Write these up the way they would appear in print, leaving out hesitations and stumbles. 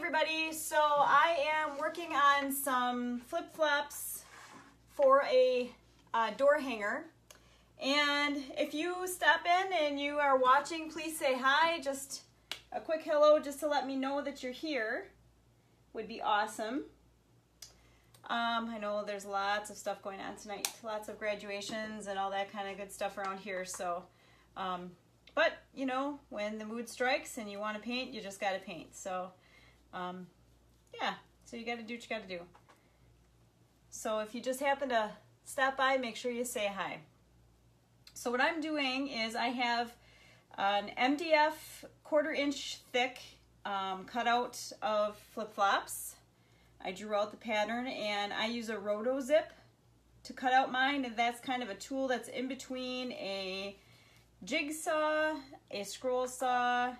everybody. So I am working on some flip-flops for a door hanger. And if you stop in and you are watching, please say hi. Just a quick hello just to let me know that you're here would be awesome. I know there's lots of stuff going on tonight. Lots of graduations and all that kind of good stuff around here. So, but, you know, when the mood strikes and you want to paint, you just got to paint. So, yeah, so you got to do what you got to do. So if you just happen to stop by, make sure you say hi. So what I'm doing is I have an MDF 1/4 inch thick cutout of flip-flops. I drew out the pattern and I use a roto zip to cut out mine, and that's kind of a tool that's in between a jigsaw, a scroll saw,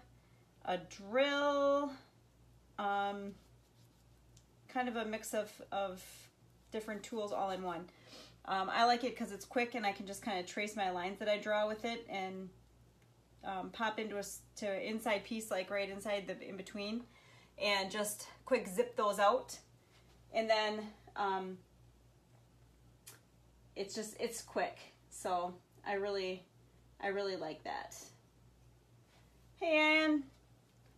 a drill, kind of a mix of different tools all in one. I like it because it's quick and I can just kind of trace my lines that I draw with it and pop into to inside piece, like right inside the in between, and just quick zip those out. And then it's quick, so I really like that. Hey Ann,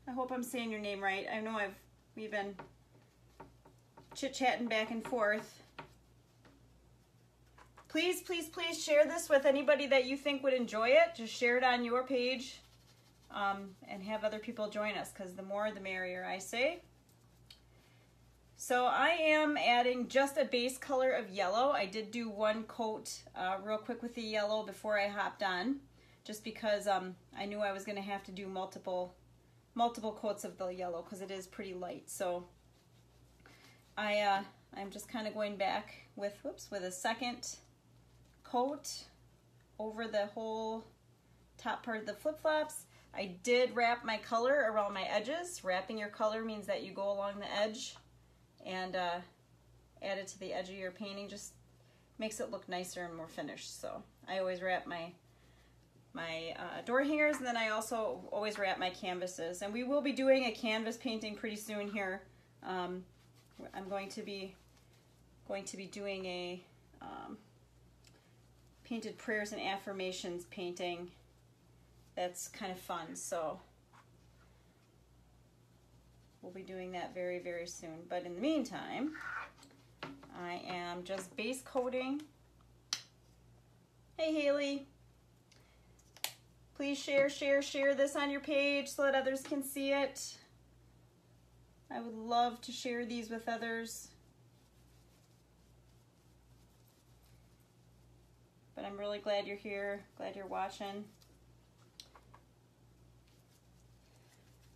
I hope I'm saying your name right. I know we've been chit-chatting back and forth. Please, please, please share this with anybody that you think would enjoy it. Just share it on your page and have other people join us, because the more the merrier, I say. So I am adding just a base color of yellow. I did do one coat real quick with the yellow before I hopped on, just because I knew I was going to have to do multiple coats of the yellow because it is pretty light. So I'm just kind of going back with a second coat over the whole top part of the flip-flops. I did wrap my color around my edges. Wrapping your color means that you go along the edge and add it to the edge of your painting. Just makes it look nicer and more finished. So I always wrap my door hangers, and then I also always wrap my canvases. And we will be doing a canvas painting pretty soon here. I'm going to be doing a painted prayers and affirmations painting. That's kind of fun. So we'll be doing that very, very soon. But in the meantime, I am just base coating. Hey Haley, please share this on your page so that others can see it. I would love to share these with others. But I'm really glad you're here, glad you're watching.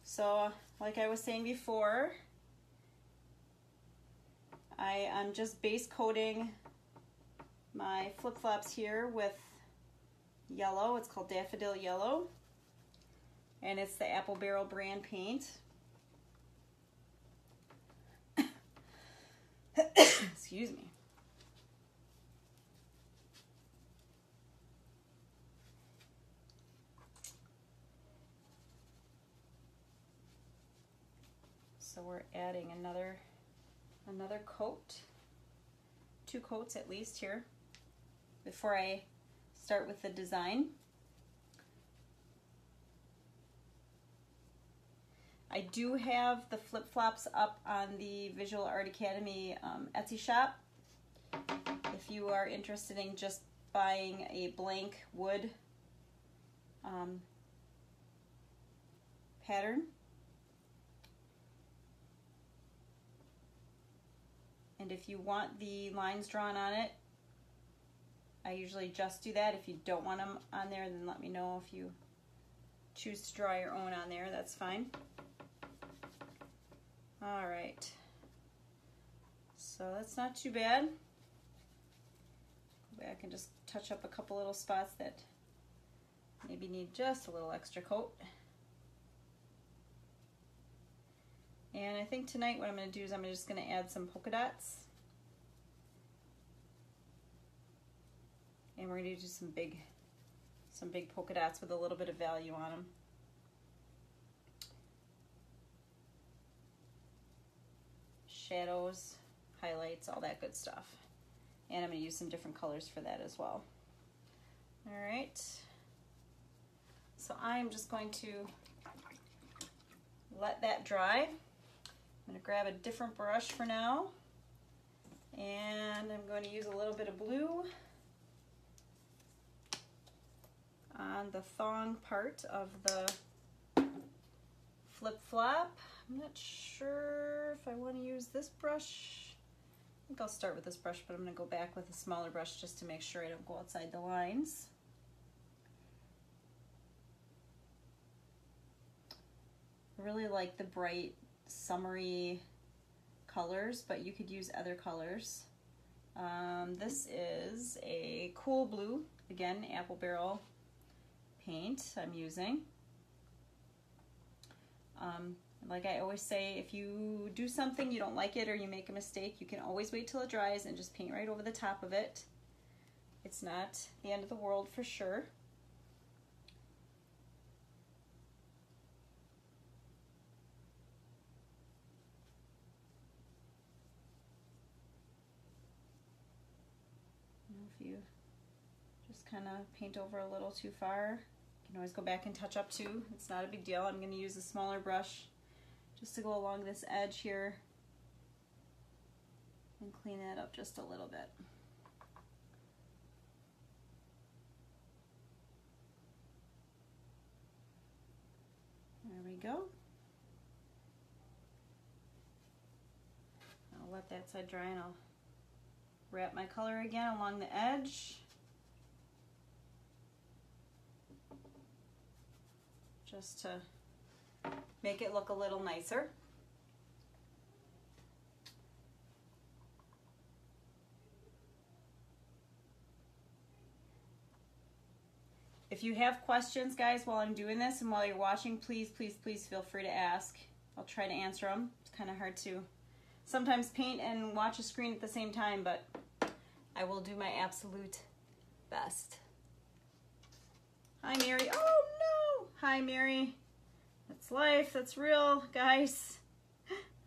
So, like I was saying before, I am just base coating my flip-flops here with yellow. It's called Daffodil Yellow, and it's the Apple Barrel brand paint. Excuse me. So we're adding another coat, 2 coats at least here before I start with the design. I do have the flip-flops up on the Visual Art Academy Etsy shop. If you are interested in just buying a blank wood pattern. And if you want the lines drawn on it, I usually just do that. If you don't want them on there, then let me know. If you choose to draw your own on there, that's fine. All right. So that's not too bad. Go back and just touch up a couple little spots that maybe need just a little extra coat. And I think tonight what I'm going to do is I'm just going to add some polka dots. And we're going to do some big polka dots with a little bit of value on them. shadows, highlights, all that good stuff. And I'm going to use some different colors for that as well. All right. So I'm just going to let that dry. I'm going to grab a different brush for now. And I'm going to use a little bit of blue on the thong part of the flip-flop. I'm not sure if I want to use this brush. I think I'll start with this brush, but I'm going to go back with a smaller brush just to make sure I don't go outside the lines. I really like the bright, summery colors, but you could use other colors. This is a cool blue, again, apple barrel paint I'm using. Like I always say, if you do something, you don't like it, or you make a mistake, you can always wait till it dries and just paint right over the top of it. It's not the end of the world for sure. If you just kind of paint over a little too far, you can always go back and touch up too. It's not a big deal. I'm going to use a smaller brush just to go along this edge here and clean that up just a little bit. There we go. I'll let that side dry and I'll wrap my color again along the edge. Just to make it look a little nicer. If you have questions, guys, while I'm doing this and while you're watching, please, please, please feel free to ask. I'll try to answer them. It's kind of hard to sometimes paint and watch a screen at the same time, but I will do my absolute best. Hi, Mary. Oh, no. Hi, Mary. That's life. That's real, guys.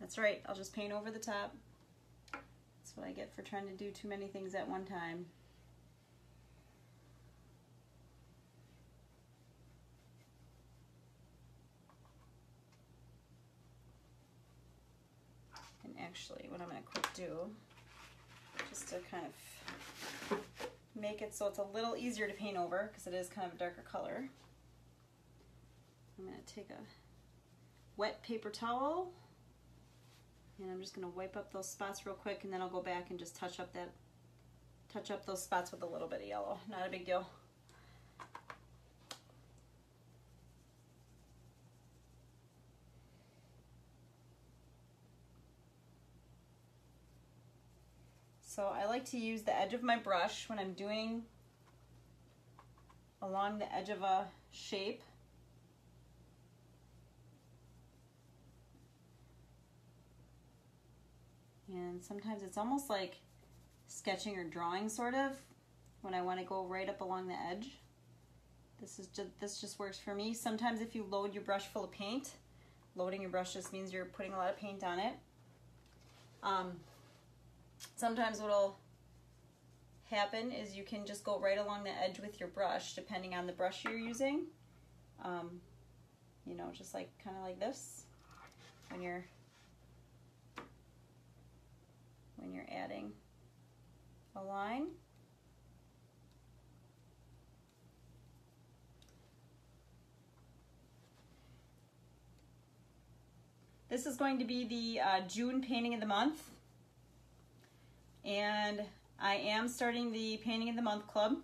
That's right. I'll just paint over the top. That's what I get for trying to do too many things at one time. And actually, what I'm going to quick do, just to kind of make it so it's a little easier to paint over, because it is kind of a darker color, I'm going to take a wet paper towel and I'm just going to wipe up those spots real quick, and then I'll go back and just touch up those spots with a little bit of yellow. Not a big deal. So I like to use the edge of my brush when I'm doing along the edge of a shape. And sometimes it's almost like sketching or drawing, sort of, when I want to go right up along the edge. This just works for me. Sometimes if you load your brush full of paint, loading your brush just means you're putting a lot of paint on it. Sometimes what'll happen is you can just go right along the edge with your brush, depending on the brush you're using. You know, just like kind of like this when you're adding a line. This is going to be the June painting of the month, and I am starting the painting of the month club.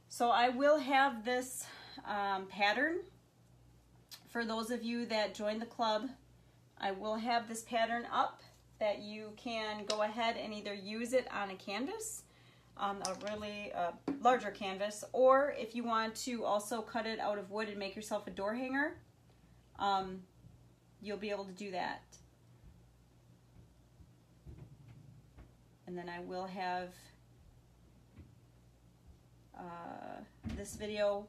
So I will have this pattern for those of you that join the club. I will have this pattern up that you can go ahead and either use it on a canvas, a really larger canvas, or if you want to also cut it out of wood and make yourself a door hanger, you'll be able to do that. And then I will have this video,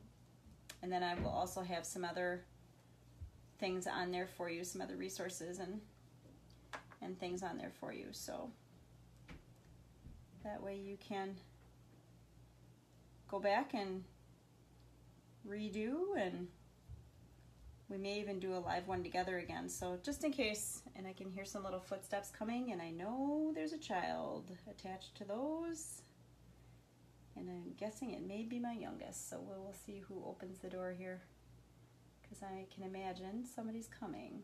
and then I will also have some other things on there for you, some other resources and and things on there for you. So that way you can go back and redo, and we may even do a live one together again. So just in case, and I can hear some little footsteps coming, and I know there's a child attached to those, and I'm guessing it may be my youngest. So we'll see who opens the door here, because I can imagine somebody's coming.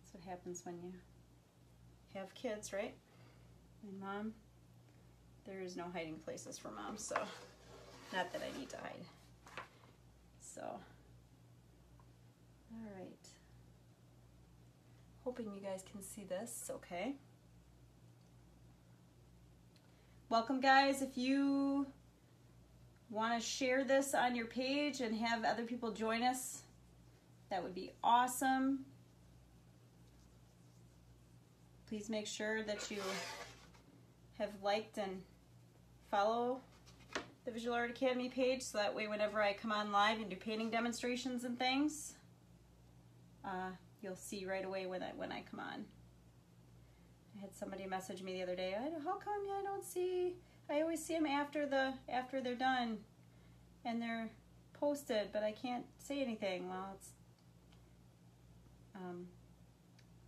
That's what happens when you have kids, right? And Mom, there is no hiding places for Mom, so not that I need to hide. So, all right. Hoping you guys can see this, okay. Welcome, guys. If you want to share this on your page and have other people join us, that would be awesome. Please make sure that you have liked and follow the Visual Art Academy page, so that way whenever I come on live and do painting demonstrations and things, you'll see right away when I come on. I had somebody message me the other day, how come I don't see, I always see them after they're done and they're posted, but I can't say anything. Well, it's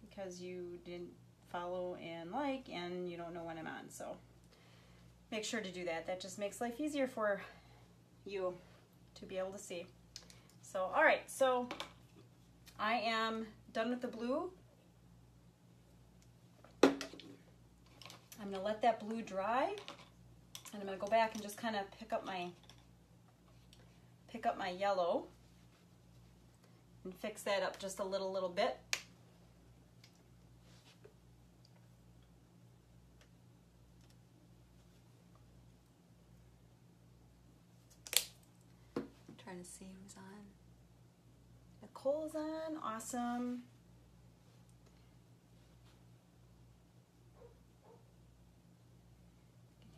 because you didn't follow and like, and you don't know when I'm on. So make sure to do that. That just makes life easier for you to be able to see. So, all right, so I am done with the blue. I'm gonna let that blue dry, and I'm gonna go back and just kind of pick up my yellow and fix that up just a little bit. Trying to see who's on. Nicole's on, awesome.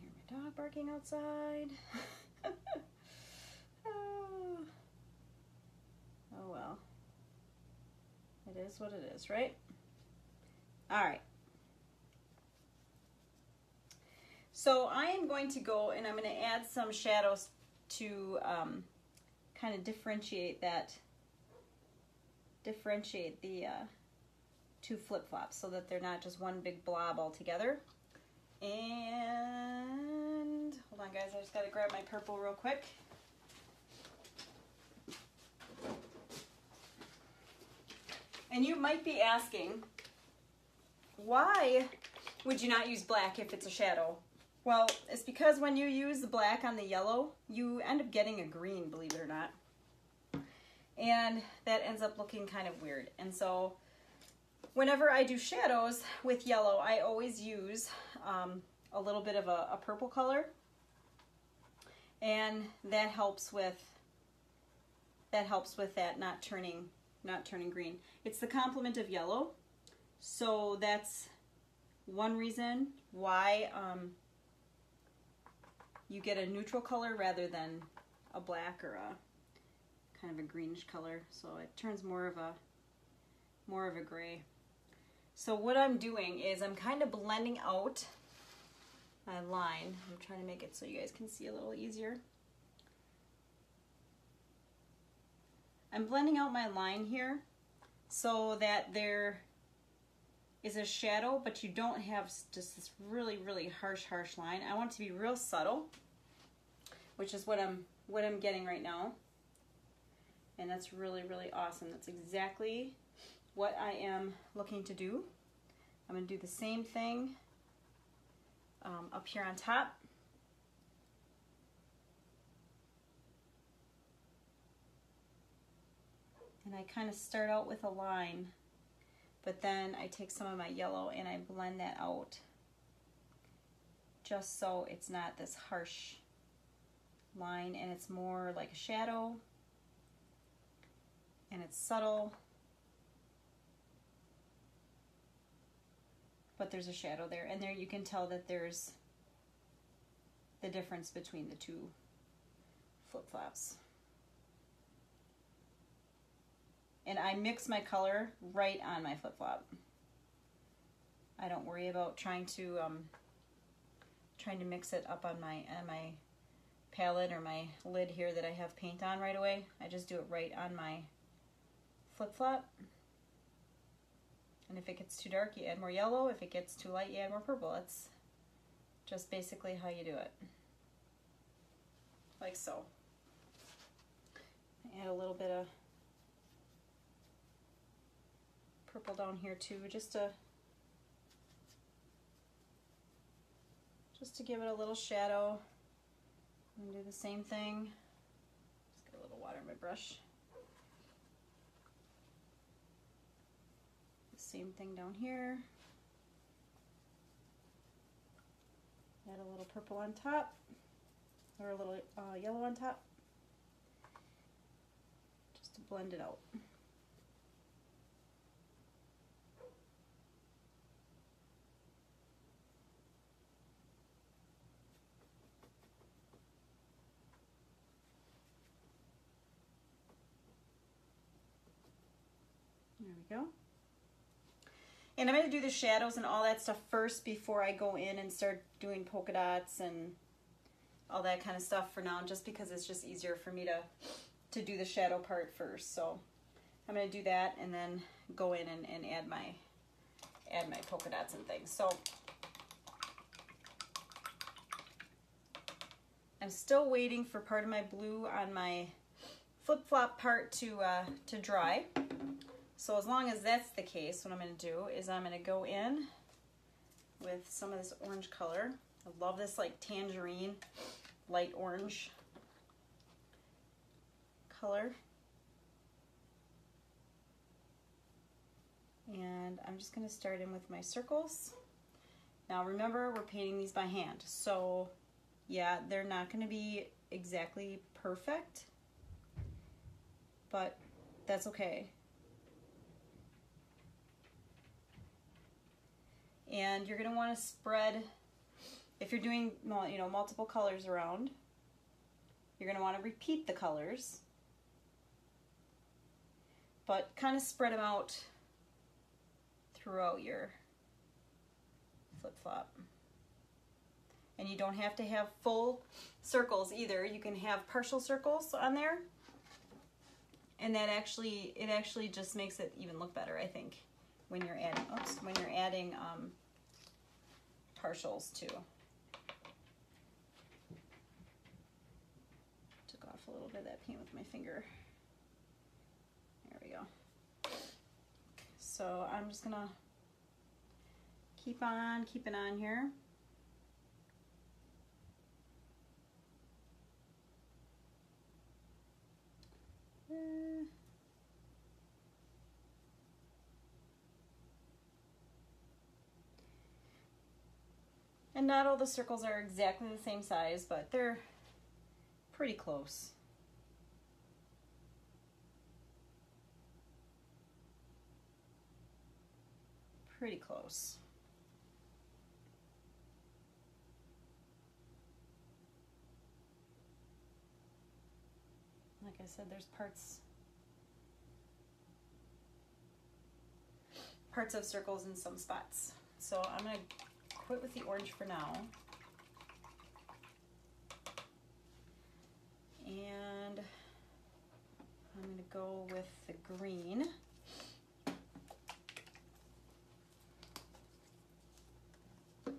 You can hear my dog barking outside. Oh well. It is what it is, right? All right. So I am going to go and I'm going to add some shadows to kind of differentiate the two flip-flops so that they're not just one big blob all together. And hold on, guys, I just got to grab my purple real quick. And you might be asking, why would you not use black if it's a shadow? Well, it's because when you use the black on the yellow, you end up getting a green, believe it or not. And that ends up looking kind of weird. And so whenever I do shadows with yellow, I always use a little bit of a purple color. And that helps with that not turning green. It's the complement of yellow. So that's one reason why you get a neutral color rather than a black or a kind of a greenish color. So it turns more of a gray. So what I'm doing is I'm kind of blending out my line. I'm trying to make it so you guys can see a little easier. I'm blending out my line here so that there is a shadow, but you don't have just this really harsh line. I want it to be real subtle, which is what I'm getting right now. And that's really awesome. That's exactly what I am looking to do. I'm going to do the same thing up here on top. And I kind of start out with a line, but then I take some of my yellow and I blend that out just so it's not this harsh line and it's more like a shadow and it's subtle, but there's a shadow there, and there you can tell that there's the difference between the two flip-flops. and I mix my color right on my flip-flop. I don't worry about trying to mix it up on my palette or my lid here that I have paint on right away. I just do it right on my flip-flop. And if it gets too dark, you add more yellow. If it gets too light, you add more purple. That's just basically how you do it. Like so. Add a little bit of purple down here too, just to give it a little shadow. And do the same thing. Just get a little water in my brush. The same thing down here. Add a little purple on top, or a little yellow on top, just to blend it out. There we go. And I'm going to do the shadows and all that stuff first before I go in and start doing polka dots and all that kind of stuff for now, just because it's just easier for me to do the shadow part first. So I'm going to do that and then go in and add my polka dots and things. So I'm still waiting for part of my blue on my flip-flop part to dry. So as long as that's the case, what I'm going to do is I'm going to go in with some of this orange color. I love this like tangerine, light orange color. And I'm just going to start in with my circles. Now remember, we're painting these by hand. So yeah, they're not going to be exactly perfect, but that's okay. And you're going to want to spread, if you're doing multiple colors around, you're going to want to repeat the colors, but kind of spread them out throughout your flip-flop. And you don't have to have full circles either. You can have partial circles on there, and it actually just makes it even look better, I think, when you're adding partials too. Took off a little bit of that paint with my finger. There we go. So I'm just gonna keep on keeping on here. And not all the circles are exactly the same size, but they're pretty close. Pretty close. Like I said, there's parts of circles in some spots. So I'm going to quit with the orange for now. And I'm going to go with the green. Add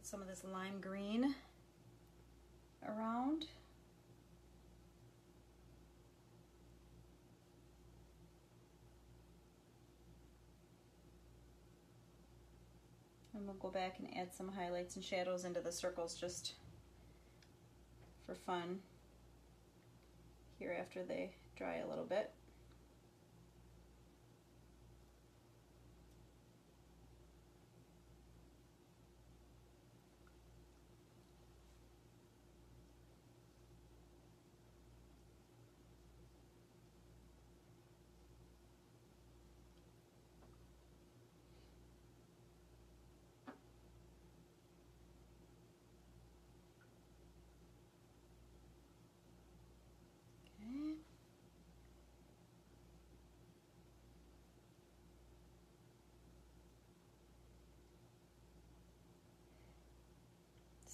some of this lime green around. And we'll go back and add some highlights and shadows into the circles just for fun here after they dry a little bit.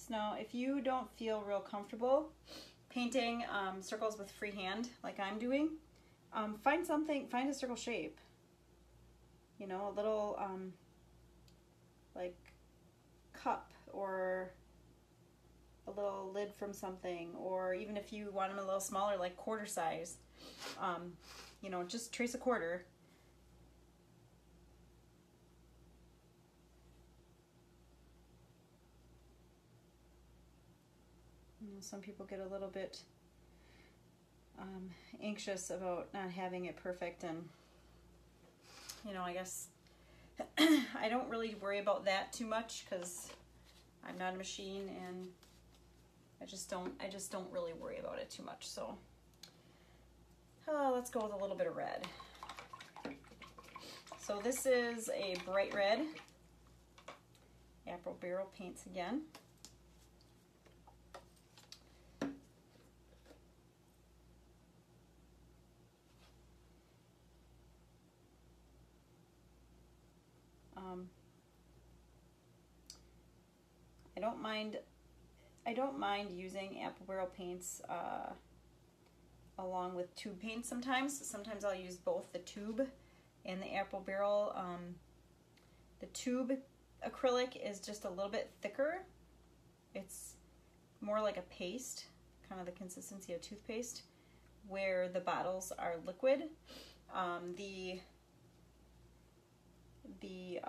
points. Now, if you don't feel real comfortable painting circles with freehand like I'm doing, find a circle shape. You know, a little like cup or a little lid from something, or even if you want them a little smaller, like quarter size, you know, just trace a quarter. You know, some people get a little bit anxious about not having it perfect, and you know, I guess I don't really worry about that too much because I'm not a machine, and I just don't really worry about it too much. So let's go with a little bit of red. So this is a bright red, Apple Barrel paints again. I don't mind using Apple Barrel paints along with tube paint sometimes. Sometimes I'll use both the tube and the Apple Barrel. The tube acrylic is just a little bit thicker. It's more like a paste, kind of the consistency of toothpaste, where the bottles are liquid. The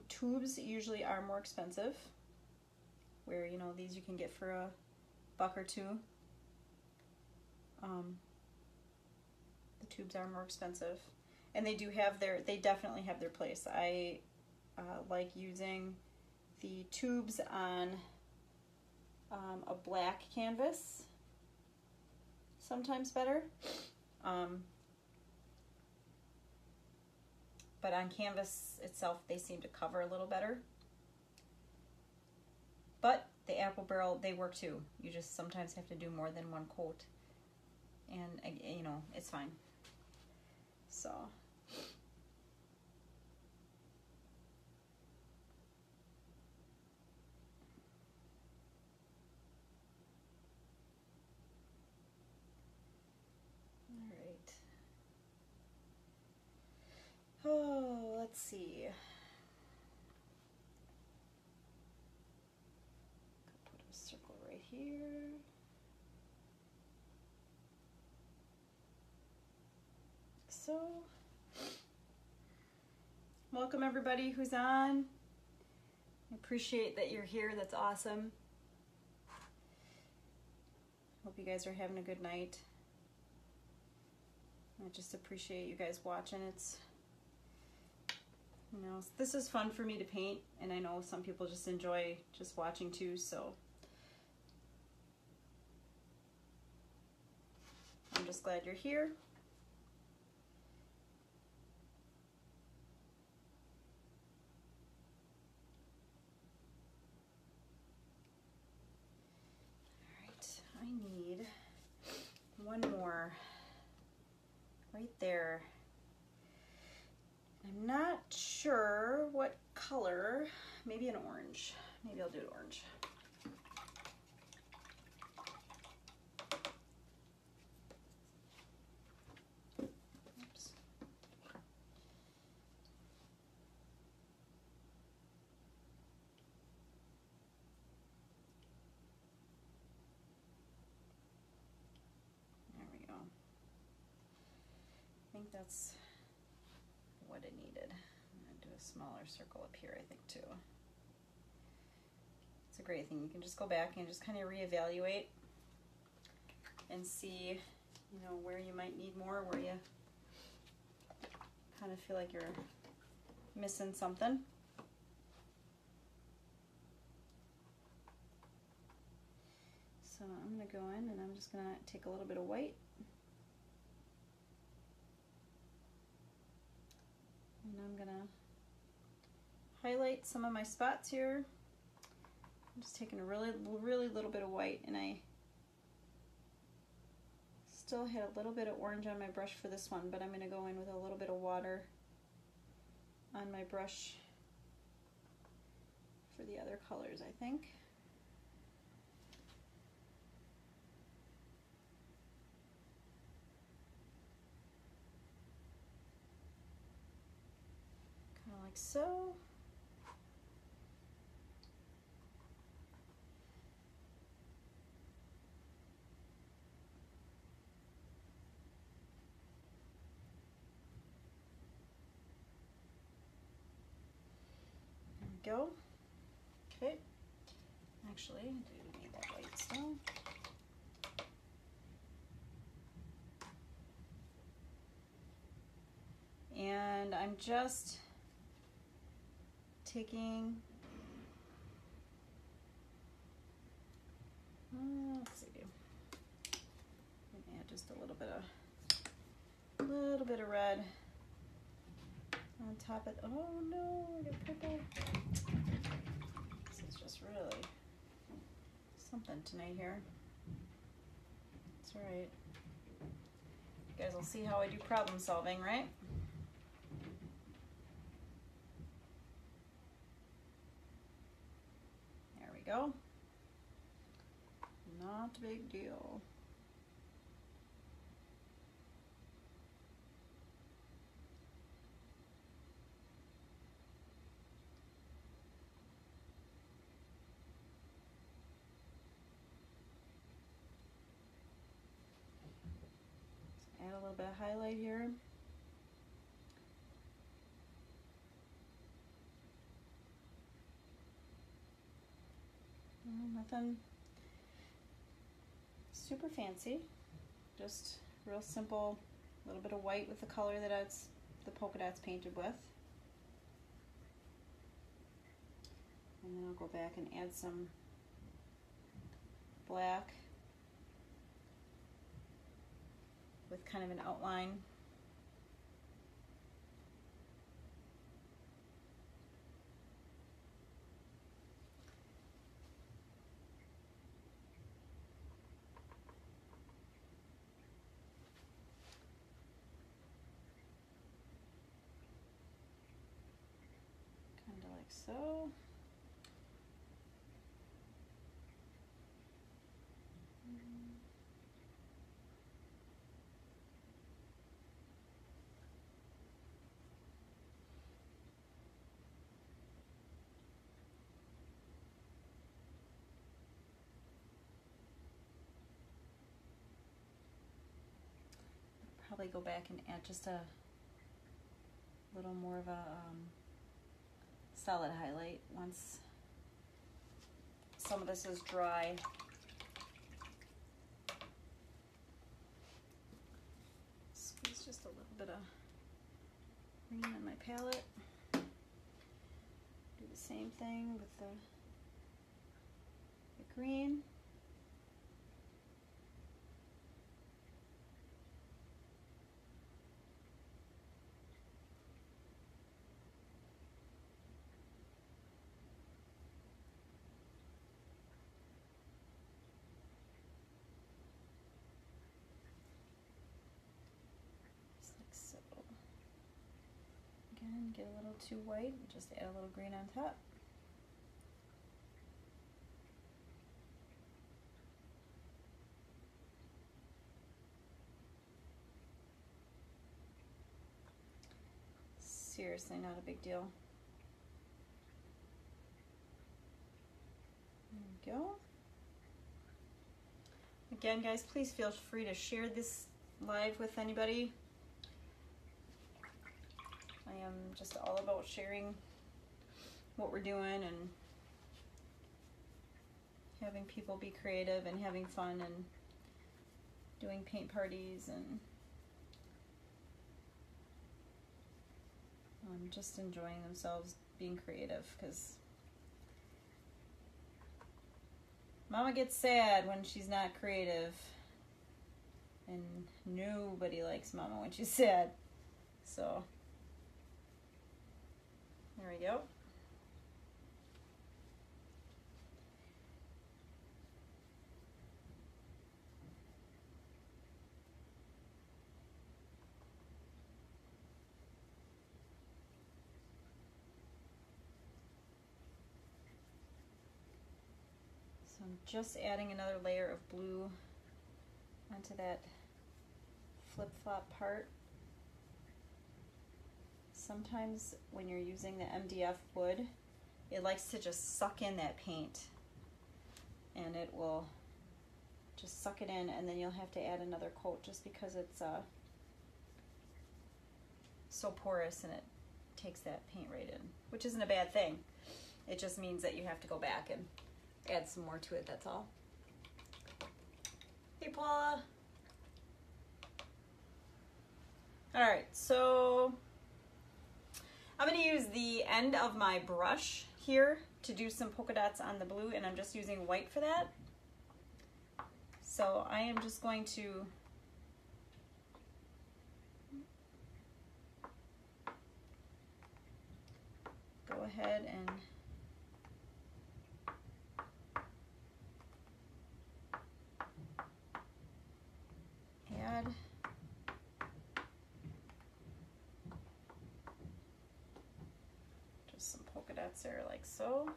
tubes usually are more expensive, where, you know, these you can get for $1 or $2. The tubes are more expensive, and they definitely have their place. I like using the tubes on a black canvas, sometimes better. But on canvas itself, they seem to cover a little better. But the Apple Barrel, they work too. You just sometimes have to do more than one coat, and you know, it's fine. So all right. Oh, let's see. Put a circle right here. So, welcome everybody who's on. I appreciate that you're here. That's awesome. Hope you guys are having a good night. I just appreciate you guys watching. It's, you know, this is fun for me to paint, and I know some people just enjoy just watching too, so I'm just glad you're here. I need one more right there. I'm not sure what color. Maybe an orange. Maybe I'll do an orange. Oops. I think that's what it needed. I'm going to do a smaller circle up here, I think, too. It's a great thing. You can just go back and just kind of reevaluate and see, you know, where you might need more, where you kind of feel like you're missing something. So I'm going to go in and I'm just going to take a little bit of white. And I'm gonna highlight some of my spots here. I'm just taking a really little bit of white, and I still had a little bit of orange on my brush for this one, but I'm gonna go in with a little bit of water on my brush for the other colors, I think. like so. There we go. Okay. Actually, I do need that white still. And I'm just taking, let's see, add just a little bit of red on top of. Oh no, I got purple. This is just really something tonight here. It's all right. You guys will see how I do problem solving, right? There we go. Not a big deal. Add a little bit of highlight here. Nothing super fancy, just real simple, a little bit of white with the color that the polka dots painted with. And then I'll go back and add some black with kind of an outline. Kind of like so. Probably go back and add just a little more of a solid highlight once some of this is dry. Squeeze just a little bit of green on my palette. Do the same thing with the green. Again, get a little too white, just add a little green on top. Seriously, not a big deal. There we go. Again, guys, please feel free to share this live with anybody. I am just all about sharing what we're doing and having people be creative and having fun and doing paint parties and just enjoying themselves being creative, because Mama gets sad when she's not creative and nobody likes Mama when she's sad. So there we go. So I'm just adding another layer of blue onto that flip-flop part. sometimes when you're using the MDF wood, it likes to just suck in that paint, and it will just suck it in, and then you'll have to add another coat just because it's so porous and it takes that paint right in, which isn't a bad thing. It just means that you have to go back and add some more to it, that's all. Hey, Paula. All right, so I'm going to use the end of my brush here to do some polka dots on the blue, and I'm just using white for that. So I am just going to go ahead and add just some polka dots there like so.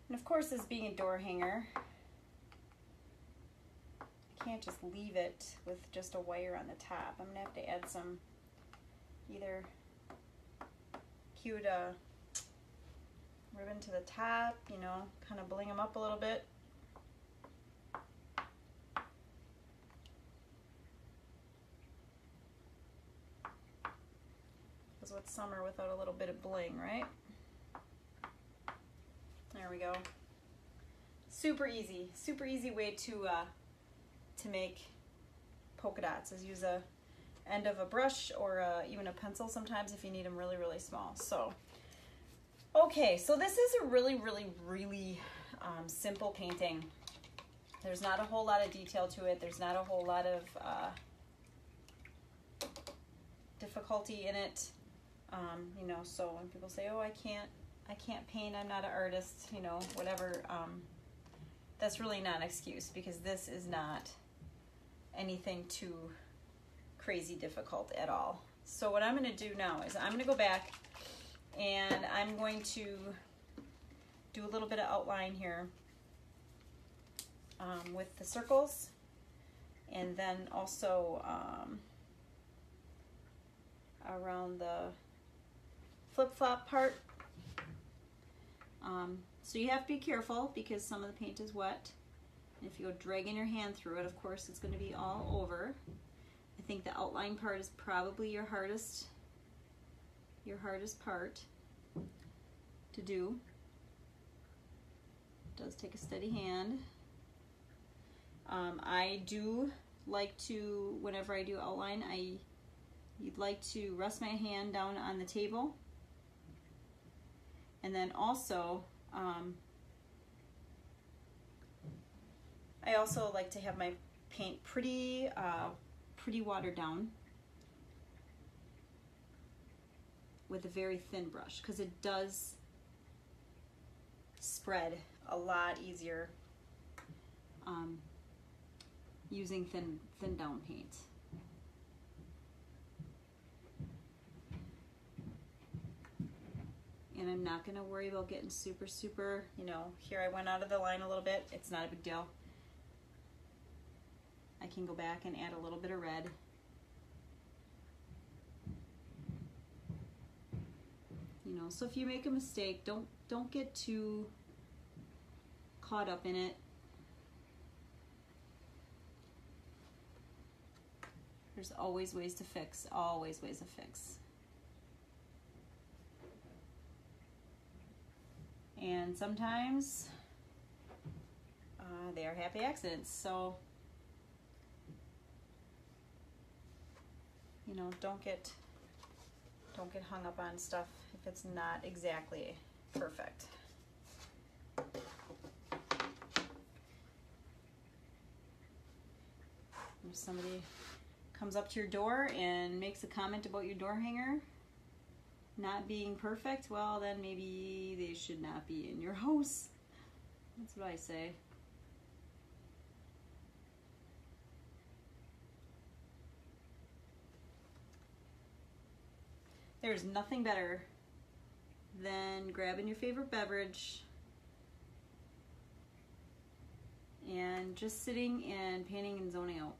And of course, as being a door hanger, I can't just leave it with just a wire on the top. I'm gonna have to add some either cute ribbon to the top, you know, kind of bling them up a little bit. Because what's summer without a little bit of bling, right? There we go. Super easy way to make polka dots is use a end of a brush or even a pencil sometimes if you need them really, really small. So, okay, so this is a really simple painting. There's not a whole lot of detail to it. There's not a whole lot of difficulty in it. You know, so when people say, oh, I can't paint, I'm not an artist, you know, whatever, that's really not an excuse, because this is not anything too crazy difficult at all. So what I'm going to do now is I'm going to go back and I'm going to do a little bit of outline here with the circles, and then also around the flip-flop part. So you have to be careful because some of the paint is wet. And if you go dragging your hand through it, of course, it's going to be all over. I think the outline part is probably your hardest part to do. It does take a steady hand. I do like to, whenever I do outline, you'd like to rest my hand down on the table. And then also, I also like to have my paint pretty watered down with a very thin brush, because it does spread a lot easier using thin down paint. And I'm not going to worry about getting super, you know, here I went out of the line a little bit. It's not a big deal. I can go back and add a little bit of red. You know, so if you make a mistake, don't get too caught up in it. There's always ways to fix, always ways to fix. And sometimes they are happy accidents. So, you know, don't get hung up on stuff if it's not exactly perfect. If somebody comes up to your door and makes a comment about your door hanger not being perfect, well, then maybe they should not be in your house. That's what I say. There's nothing better than grabbing your favorite beverage and just sitting and painting and zoning out.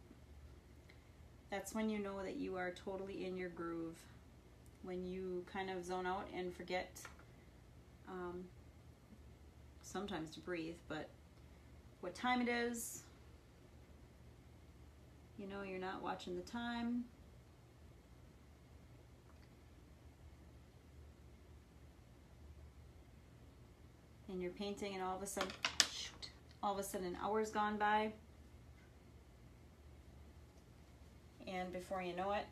That's when you know that you are totally in your groove. When you kind of zone out and forget sometimes to breathe, but what time it is. You know, you're not watching the time. And you're painting, and all of a sudden, an hour's gone by. And before you know it,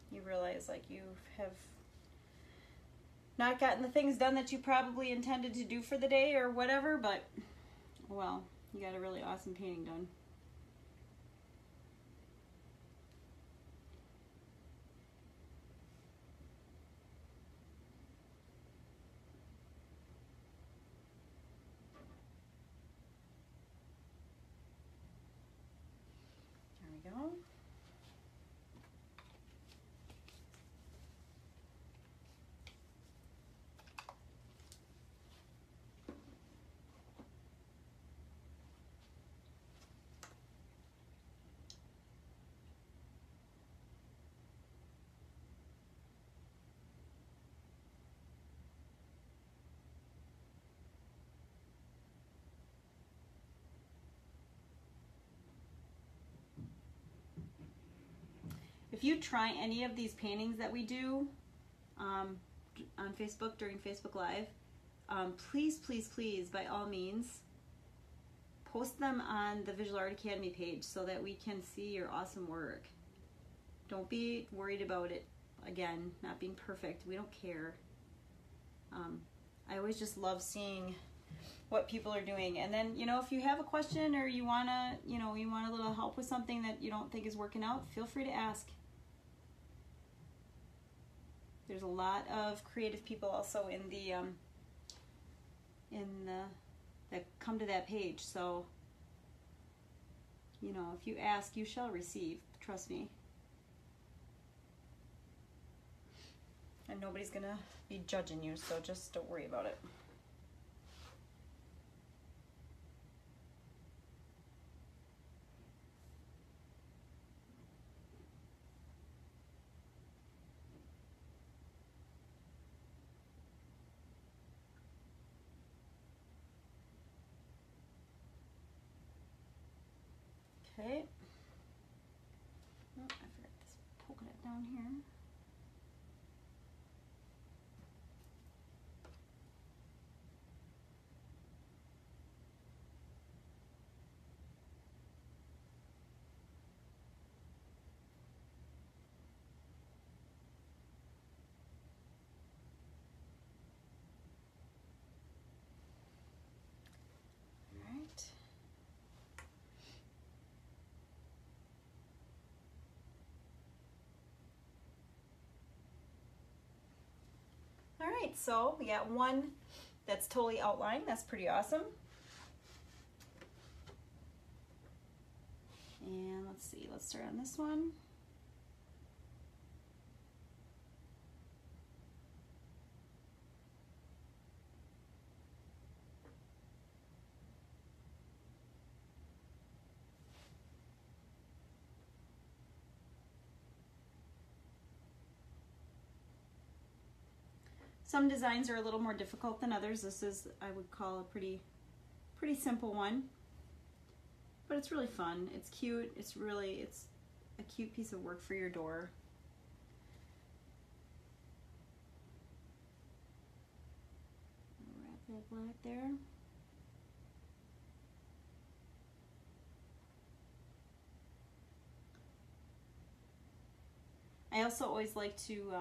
you realize like you have not gotten the things done that you probably intended to do for the day or whatever, but well, you got a really awesome painting done. There we go. If you try any of these paintings that we do on Facebook during Facebook Live, please, please, please, by all means, post them on the Visual Art Academy page so that we can see your awesome work. Don't be worried about it, again, not being perfect. We don't care. I always just love seeing what people are doing. And then, you know, if you have a question or you want a little help with something that you don't think is working out, feel free to ask. There's a lot of creative people also in the that come to that page. So, you know, if you ask, you shall receive. Trust me. And nobody's gonna be judging you, so just don't worry about it. Okay. Oh, I forgot this polka dot down here. All right. All right, so we got one that's totally outlined. That's pretty awesome. And let's see, let's start on this one. Some designs are a little more difficult than others. This is, I would call, a pretty simple one, but it's really fun. It's cute. It's a cute piece of work for your door. Wrap that black there. I also always like to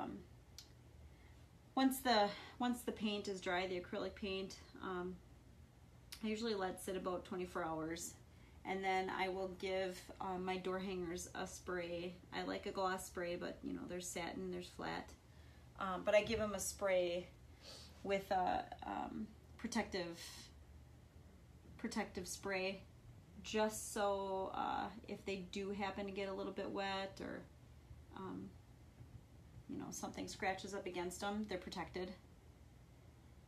once the paint is dry, the acrylic paint, I usually let it sit about 24 hours, and then I will give my door hangers a spray. I like a gloss spray, but you know, there's satin, there's flat, but I give them a spray with a protective protective spray, just so if they do happen to get a little bit wet, or you know, something scratches up against them, they're protected.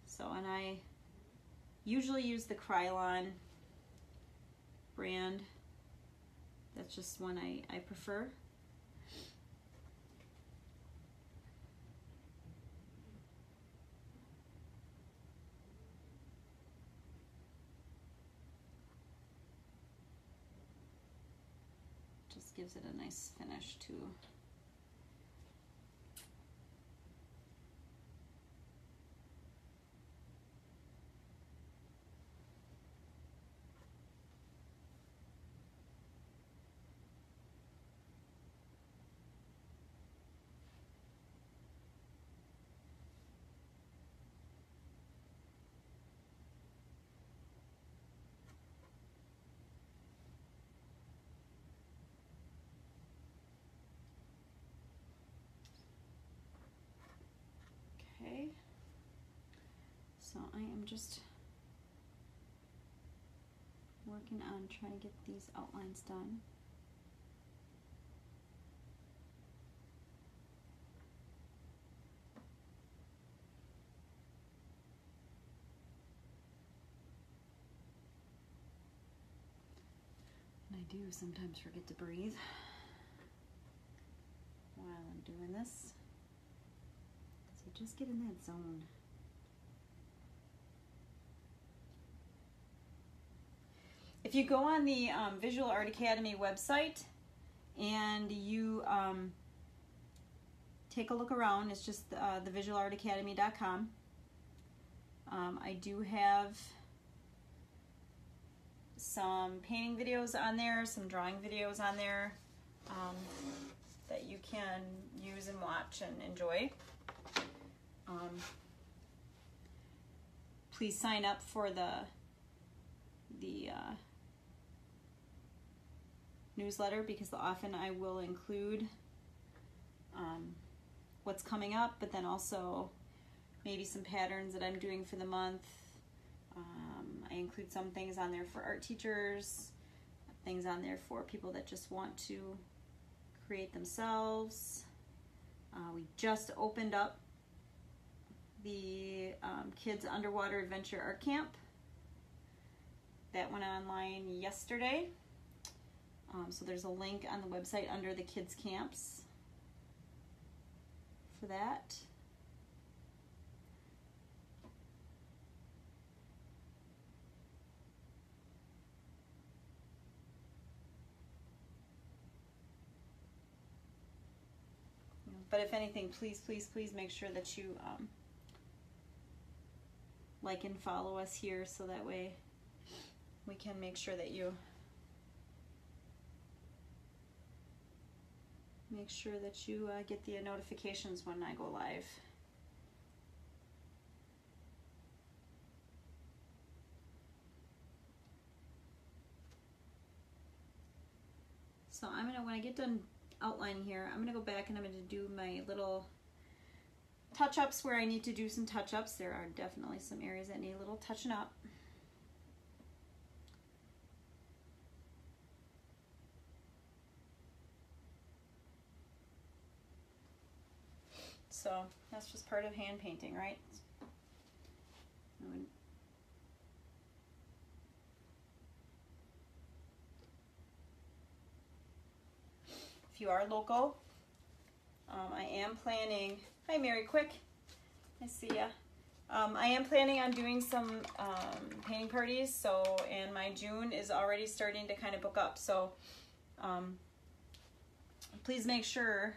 So, and I usually use the Krylon brand. That's just one I prefer. Just gives it a nice finish too. Okay, so I am just working on trying to get these outlines done. And I do sometimes forget to breathe while I'm doing this. So just get in that zone. If you go on the Visual Art Academy website and you take a look around, it's just thevisualartacademy.com. I do have some painting videos on there, some drawing videos on there that you can use and watch and enjoy. Please sign up for the newsletter, because often I will include what's coming up, but then also maybe some patterns that I'm doing for the month. I include some things on there for art teachers, things on there for people that just want to create themselves. We just opened up the Kids Underwater Adventure Art Camp. That went online yesterday. So there's a link on the website under the kids camps for that. But if anything, please, please, please make sure that you like and follow us here, so that way we can make sure that you get the notifications when I go live. So I'm gonna, when I get done outlining here, I'm gonna go back and I'm gonna do my little touch-ups where I need to do some touch-ups. There are definitely some areas that need a little touching up. So that's just part of hand painting, right? If you are local, I am planning, hi Mary Quick, I see ya. I am planning on doing some painting parties, so, and my June is already starting to kind of book up, so please make sure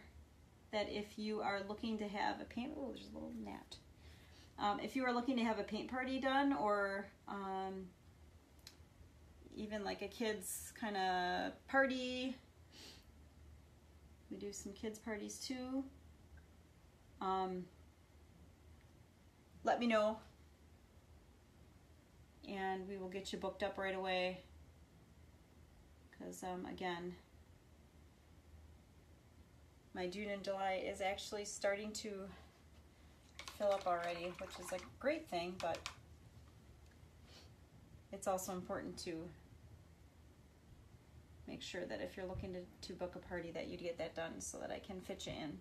that if you are looking to have a paint, oh, there's a little gnat. If you are looking to have a paint party done, or even like a kids kind of party, we do some kids parties too. Let me know, and we will get you booked up right away, because again, my June and July is actually starting to fill up already, which is a great thing, but it's also important to make sure that if you're looking to book a party that you get that done so that I can fit you in.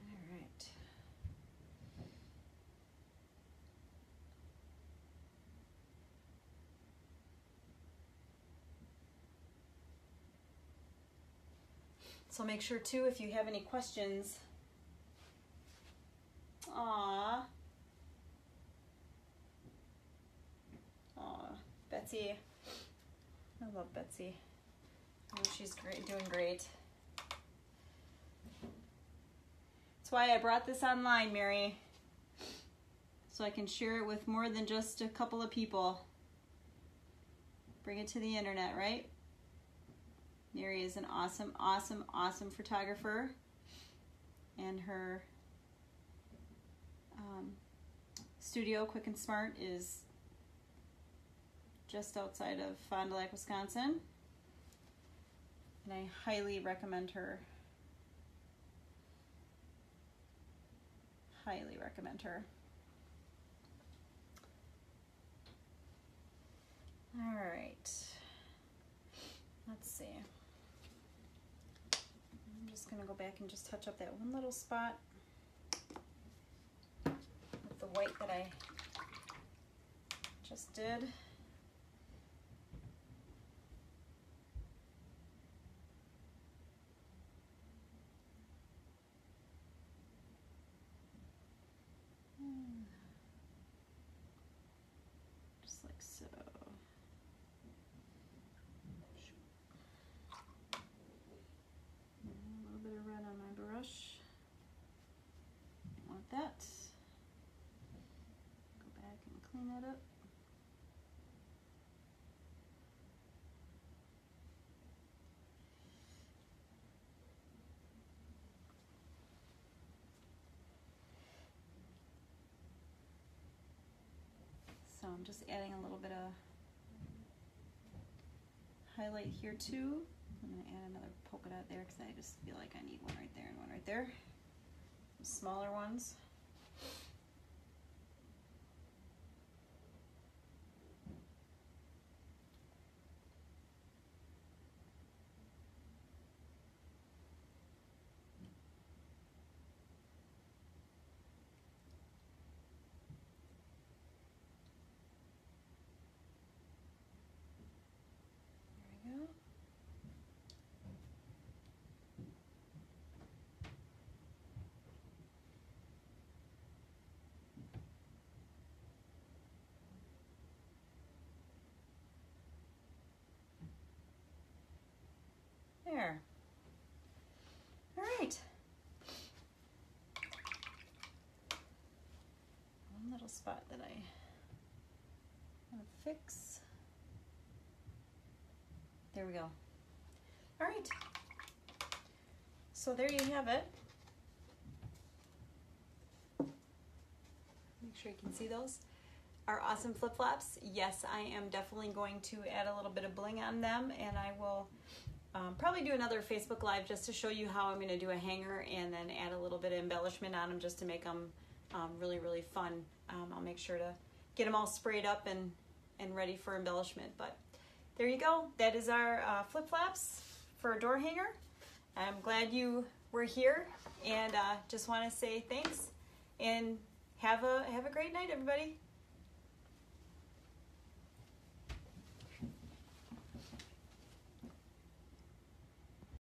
All right. So make sure too, if you have any questions. Aww. Betsy, I love Betsy. I know she's great, doing great. That's why I brought this online, Mary, so I can share it with more than just a couple of people. Bring it to the internet, right? Mary is an awesome, awesome, awesome photographer, and her studio, Quick and Smart, is just outside of Fond du Lac, Wisconsin, and I highly recommend her. Highly recommend her. All right, let's see. I'm just gonna go back and just touch up that one little spot with the white that I just did. Just like so. A little bit of red on my brush. Want that. Go back and clean that up. So I'm just adding a little bit of highlight here too. I'm going to add another polka dot there because I just feel like I need one right there and one right there. Some smaller ones. There. All right. One little spot that I want to fix. There we go. All right. So there you have it. Make sure you can see those. Our awesome flip-flops. Yes, I am definitely going to add a little bit of bling on them, and I will probably do another Facebook Live just to show you how I'm going to do a hanger and then add a little bit of embellishment on them just to make them really, really fun. I'll make sure to get them all sprayed up and ready for embellishment. But there you go. That is our flip-flops for a door hanger. I'm glad you were here, and just want to say thanks and have a great night, everybody.